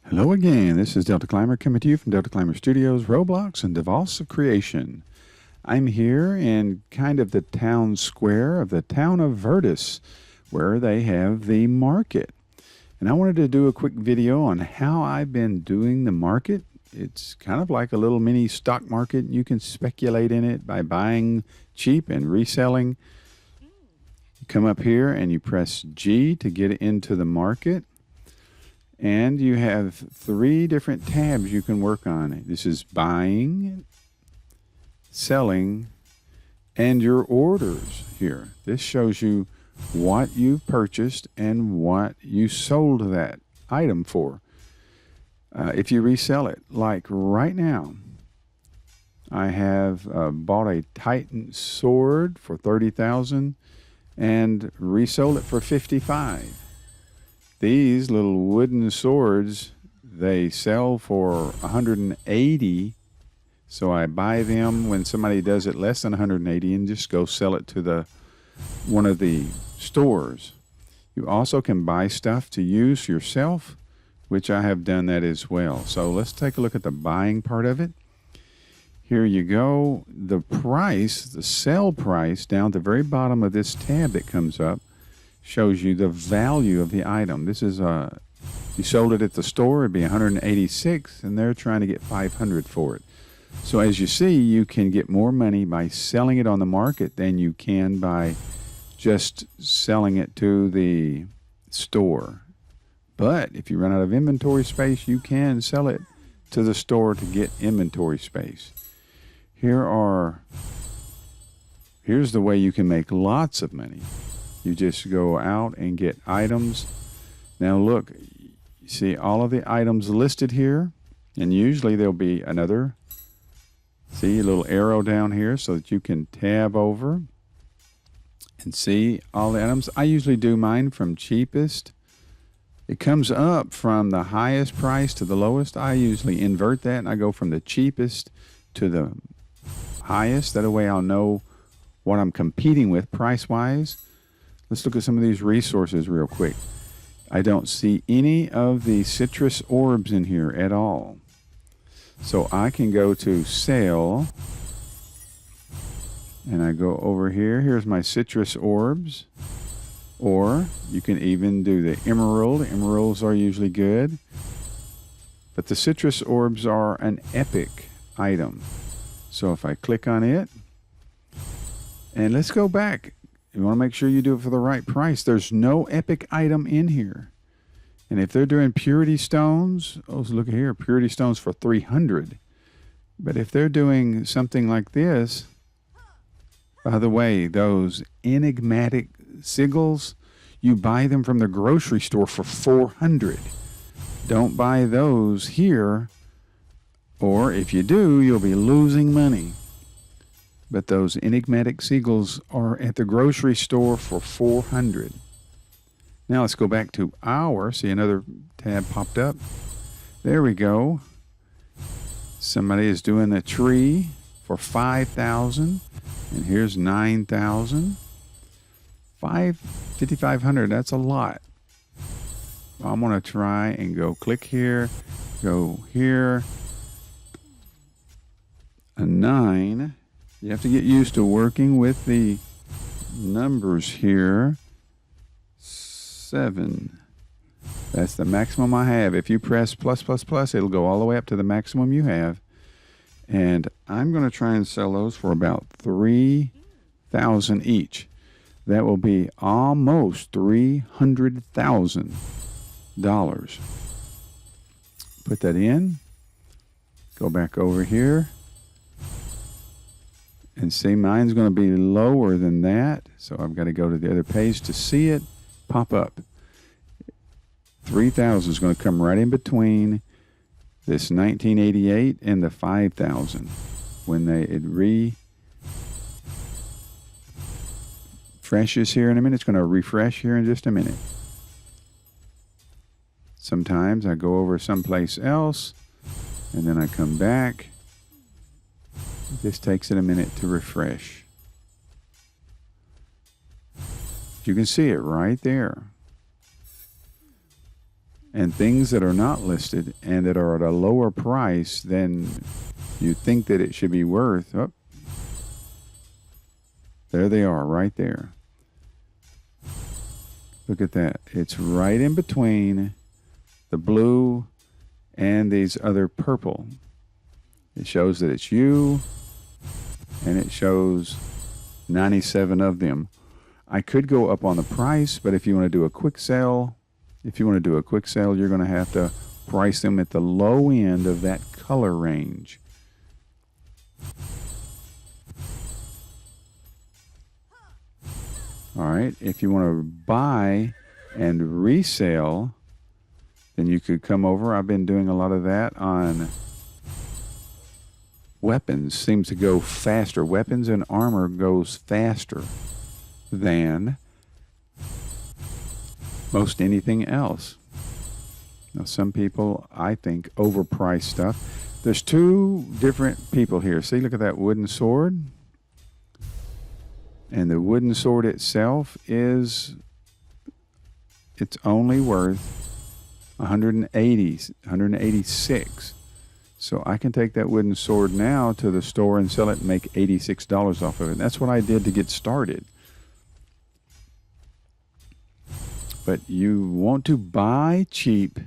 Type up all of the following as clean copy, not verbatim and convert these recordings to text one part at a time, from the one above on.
Hello again. This is Deltaclimber coming to you from Deltaclimber Studios, Roblox, and Devas of Creation. I'm here in kind of the town square of the town of Virdis, where they have the market. And I wanted to do a quick video on how I've been doing the market. It's kind of like a little mini stock market. You can speculate in it by buying cheap and reselling. You come up here and you press G to get into the market. And you have 3 different tabs you can work on. This is buying, selling, and your orders here. This shows you what you purchased and what you sold that item for. If you resell it, like right now, I have bought a Titan sword for $30,000 and resold it for $55,000. These little wooden swords, they sell for $180. So I buy them when somebody does it less than $180 and just go sell it to one of the stores. You also can buy stuff to use yourself, which I have done that as well. So let's take a look at the buying part of it. Here you go. The price, the sell price, down at the very bottom of this tab that comes up, shows you the value of the item. This is you sold it at the store, it'd be $186, and they're trying to get $500 for it. So as you see, you can get more money by selling it on the market than you can by just selling it to the store. But if you run out of inventory space, you can sell it to the store to get inventory space. Here's the way you can make lots of money. You just go out and get items. Now look, you see all of the items listed here, and usually there'll be another, see a little arrow down here so that you can tab over and see all the items. I usually do mine from cheapest. It comes up from the highest price to the lowest. I usually invert that and I go from the cheapest to the highest. That way I'll know what I'm competing with price-wise. Let's look at some of these resources real quick. I don't see any of the citrus orbs in here at all. So I can go to sale, and I go over here. Here's my citrus orbs. Or you can even do the emerald. Emeralds are usually good. But the citrus orbs are an epic item. So if I click on it, and let's go back. You want to make sure you do it for the right price. There's no epic item in here. And if they're doing purity stones, oh, look here, purity stones for $300. But if they're doing something like this, by the way, those enigmatic sigils, you buy them from the grocery store for $400. Don't buy those here, or if you do, you'll be losing money. But those enigmatic seagulls are at the grocery store for $400. Now let's go back to see another tab popped up. There we go. Somebody is doing a tree for $5,000. And here's $9,000. $5,500, that's a lot. I'm going to try and go click here, go here. A 9. You have to get used to working with the numbers here. 7. That's the maximum I have. If you press plus, plus, plus, it'll go all the way up to the maximum you have. And I'm going to try and sell those for about $3,000 each. That will be almost $300,000. Put that in. Go back over here. And see, mine's going to be lower than that. So I've got to go to the other page to see it pop up. 3,000 is going to come right in between this 1988 and the 5,000. When it refreshes here in a minute, it's going to refresh here in just a minute. Sometimes I go over someplace else and then I come back. It just takes it a minute to refresh. You can see it right there. and things that are not listed and that are at a lower price than you think that it should be worth. Oh, there they are right there. Look at that. It's right in between the blue and these other purple. It shows that it's you, and it shows 97 of them. I could go up on the price, but if you want to do a quick sale, you're going to have to price them at the low end of that color range. All right, if you want to buy and resell, then you could come over. I've been doing a lot of that on weapons. Seems to go faster. Weapons and armor goes faster than most anything else. Now, some people, I think, overprice stuff. There's two different people here. See, look at that wooden sword. And the wooden sword itself it's only worth 186. So I can take that wooden sword now to the store and sell it and make $86 off of it. That's what I did to get started. But you want to buy cheap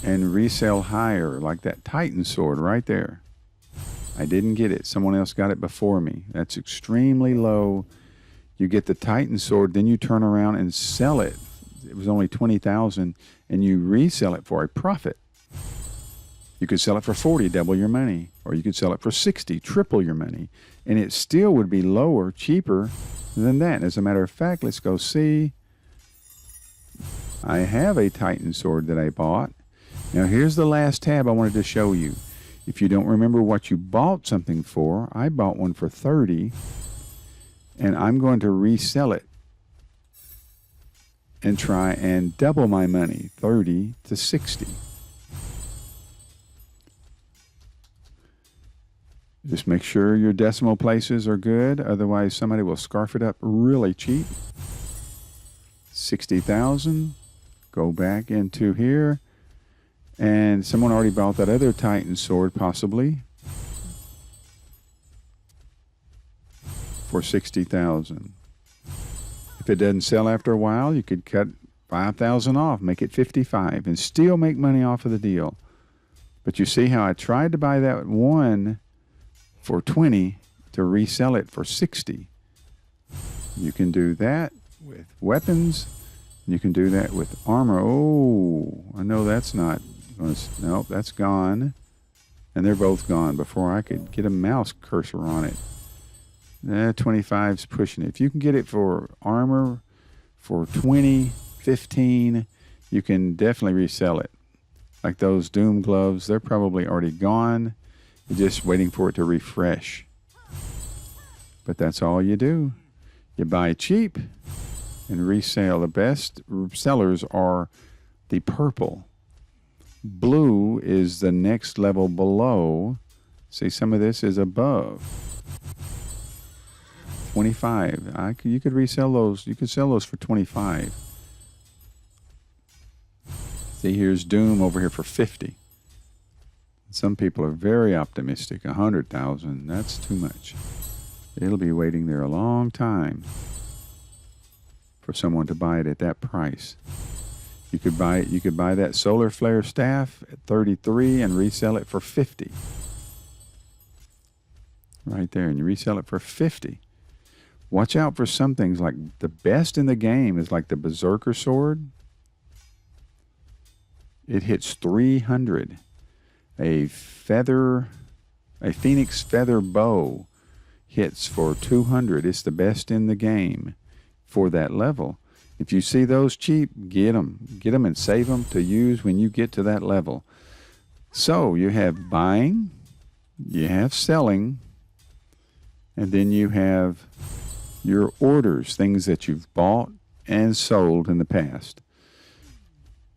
and resell higher, like that Titan sword right there. I didn't get it. Someone else got it before me. That's extremely low. You get the Titan sword, then you turn around and sell it. It was only $20,000, and you resell it for a profit. You could sell it for $40, double your money, or you could sell it for $60, triple your money, and it still would be lower, cheaper than that. As a matter of fact, let's go see. I have a Titan sword that I bought. Now here's the last tab I wanted to show you. If you don't remember what you bought something for, I bought one for $30, and I'm going to resell it and try and double my money, $30 to $60. Just make sure your decimal places are good, otherwise somebody will scarf it up really cheap. 60,000. Go back into here. And someone already bought that other Titan sword, possibly, for 60,000. If it doesn't sell after a while, you could cut 5,000 off, make it 55, and still make money off of the deal. But you see how I tried to buy that one for 20 to resell it for 60. You can do that with weapons. You can do that with armor. Oh, I know that's not. Nope, that's gone. And they're both gone before I could get a mouse cursor on it. 25's pushing it. If you can get it for armor for 20, 15, you can definitely resell it. Like those Doom gloves, they're probably already gone. You're just waiting for it to refresh. But that's all you do. You buy cheap and resell. The best sellers are the purple. Blue is the next level below. See, some of this is above 25. You could resell those. You could sell those for 25. See, here's Doom over here for 50. Some people are very optimistic. 100,000. That's too much. It'll be waiting there a long time for someone to buy it at that price. You could buy that solar flare staff at 33 and resell it for 50. Right there, and you resell it for 50. Watch out for some things. Like the best in the game is like the Berserker sword. It hits 300. A Phoenix feather bow hits for 200. It's the best in the game for that level. If you see those cheap, get them. Get them and save them to use when you get to that level. So you have buying, you have selling, and then you have your orders, things that you've bought and sold in the past.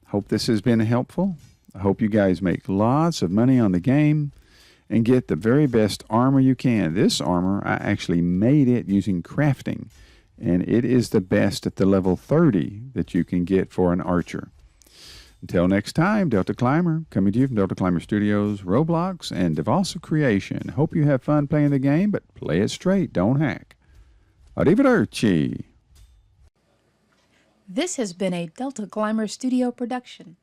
Hope this has been helpful. I hope you guys make lots of money on the game and get the very best armor you can. This armor, I actually made it using crafting. And it is the best at the level 30 that you can get for an archer. Until next time, Delta Climber, coming to you from Delta Climber Studios, Roblox, and Devas Creation. Hope you have fun playing the game, but play it straight, don't hack. Arrivederci. This has been a Delta Climber Studio production.